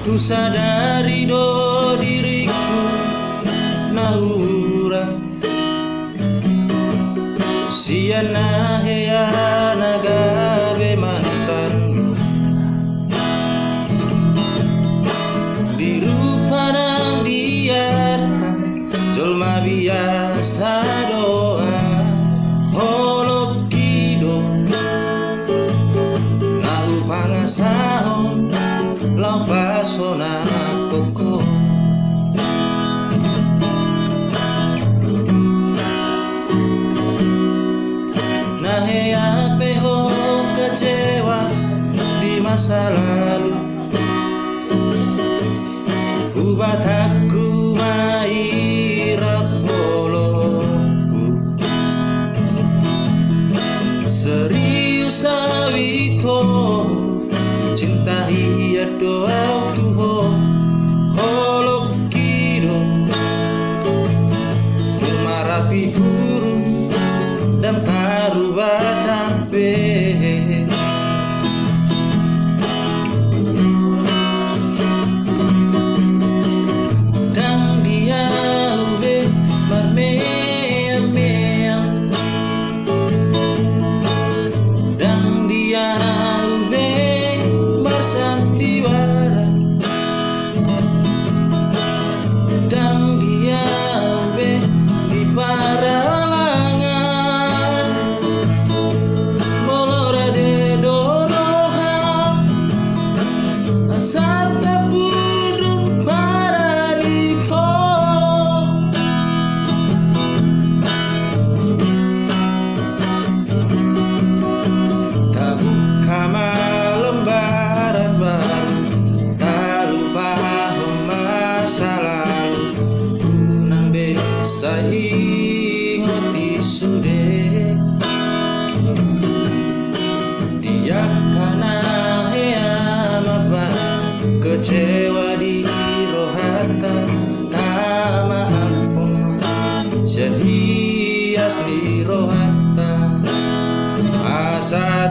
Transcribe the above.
ku sadari do diriku nahurang siana hea nagabe mantanmu dirupanang diartan jolma biasa doa holokido nahu pangasahon lau pasona koko nahe ape ho kecewa di masa lalu ubat aku mairap holoku serius awito cinta hiya doa tuho holokido tumarapi guru dan karubatampe dan dia ube marmeam-meam dan dia ube sandiwara dan dia be di paralangan molora de doroha asata pudung paradito tabuk kamalembar saingoti sude dia kana hea mapa kecewa di rohata tama ampun jadi asli rohata asa